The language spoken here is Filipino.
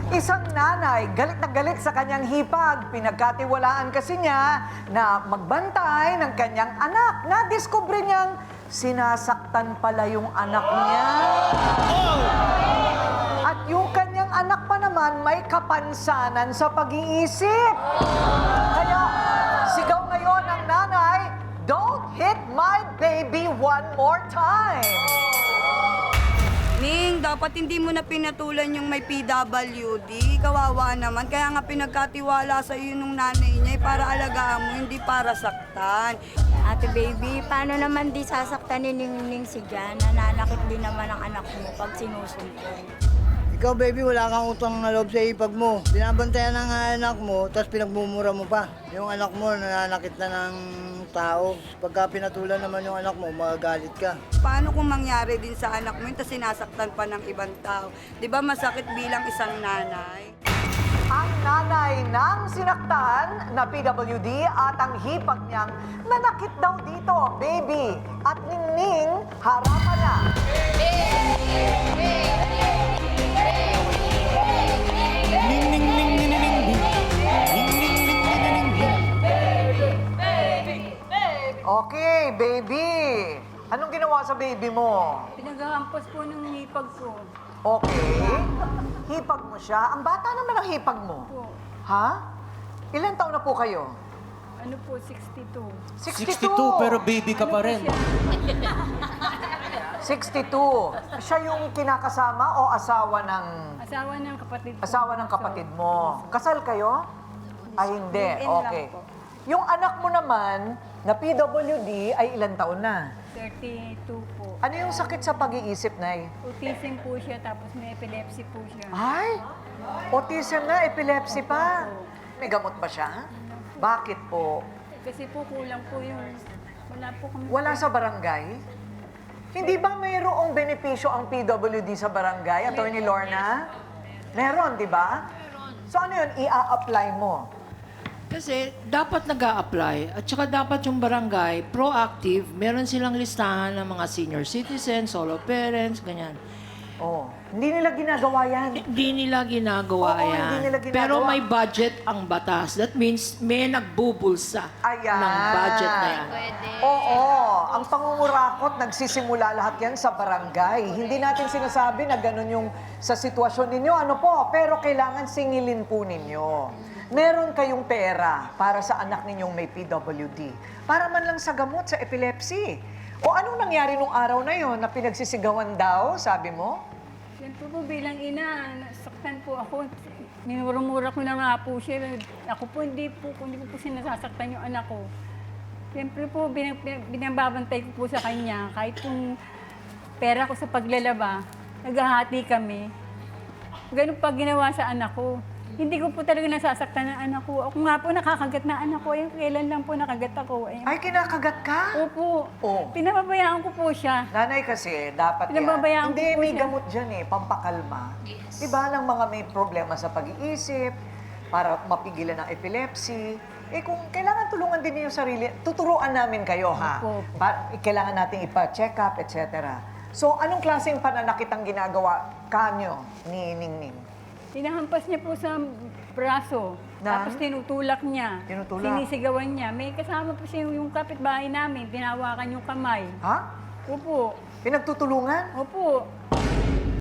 Isang nanay, galit na galit sa kanyang hipag. Pinagkatiwalaan kasi niya na magbantay ng kanyang anak. Nadiskubre niyang sinasaktan pala yung anak niya. At yung kanyang anak pa naman may kapansanan sa pag-iisip. Kaya sigaw ngayon ng nanay, "Don't hit my baby one more time." Ning, dapat hindi mo na pinatulan yung may PWD. Kawawa naman. Kaya nga pinagkatiwala sa iyo nung nanay niya para alagaan mo, hindi para saktan. Ate baby, paano naman di sasaktan ni Ningning si Jan? Nananakit din naman ang anak mo pag sinusumpong. Ikaw, baby, wala kang utang na loob sa ipag mo. Binabantayan ng anak mo, tapos pinagmumura mo pa. Yung anak mo, nananakit na ng tao. Pagka pinatulan naman yung anak mo, magagalit ka. Paano kung mangyari din sa anak mo yun, tapos sinasaktan pa ng ibang tao? Di ba masakit bilang isang nanay? Ang nanay ng sinaktan na PWD at ang hipag niyang nanakit daw dito, baby. At Ningning, harapan na. Okay, baby. Anong ginawa sa baby mo? Pinaghahampas po ng hipag ko. Okay. Hipag mo siya. Ang bata naman ang hipag mo. Po. Ha? Ilan taon na po kayo? Ano po, 62. 62. 62, pero baby ka pa rin. 62. Siya yung kinakasama o asawa ng Asawa ng kapatid ko. mo? Kasal kayo? Ay, hindi. Live-in lang Okay. po. Yung anak mo naman na PWD ay ilang taon na? 32 po. Ano yung sakit sa pag-iisip, Nay? Autism po siya, tapos may epilepsy po siya. Ay, autism na, epilepsy pa. May gamot ba siya? Bakit po? Kasi po kulang po yung... Wala po kami... Wala sa barangay? Hindi ba mayroong benepisyo ang PWD sa barangay, Attorney Lorna? Meron, di ba? So ano yun, i-a-apply mo? Kasi dapat nag-a-apply at saka dapat yung barangay proactive, meron silang listahan ng mga senior citizens, solo parents, ganyan. Oh, hindi nila ginagawa yan. Hindi nila ginagawa Oo, yan. hindi nila ginagawa. Pero may budget ang batas. That means may nagbubulsa Ayan. ng budget na yan. Oo, ang pangungurakot, nagsisimula lahat yan sa barangay. Hindi natin sinasabi na ganun yung sa sitwasyon ninyo. Ano po, pero kailangan singilin po ninyo. Meron kayong pera para sa anak ninyong may PWD. Para man lang sa gamot sa epilepsy. O anong nangyari nung araw na yon na pinagsisigawan daw, sabi mo? Siyempre po bilang ina, nasaktan po ako. Minurumura ko na nga po siya. Ako po hindi ko po sinasasaktan yung anak ko. Siyempre po binababantay ko po sa kanya. Kahit kung pera ko sa paglalaba, naghahati kami. Ganun pa ginawa sa anak ko. Hindi ko po talaga nasasaktan ng anak ko. Ako nga po nakakagat na anak ko. Ayun, kailan lang po nakagat ako. Ayun. Ay, kinakagat ka? Opo. Oo. Pinababayaan ko po siya. Nanay kasi, dapat Pinababayaan Hindi, ko po may siya. gamot dyan pampakalma. Diba, ng mga may problema sa pag-iisip, para mapigilan ng epilepsy. Kung kailangan tulungan din niyo sarili, tuturuan namin kayo, ha? Opo. Kailangan natin ipa-check up, etc. So, anong klaseng pananakit ang ginagawa kanyo ni Ningning? Hinahampas niya po sa braso. Na? Tapos tinutulak niya. Tinutulak? Sinisigawan niya. May kasama po siya yung kapitbahay namin. Tinawakan yung kamay. Ha? Opo. Pinagtutulungan? Opo.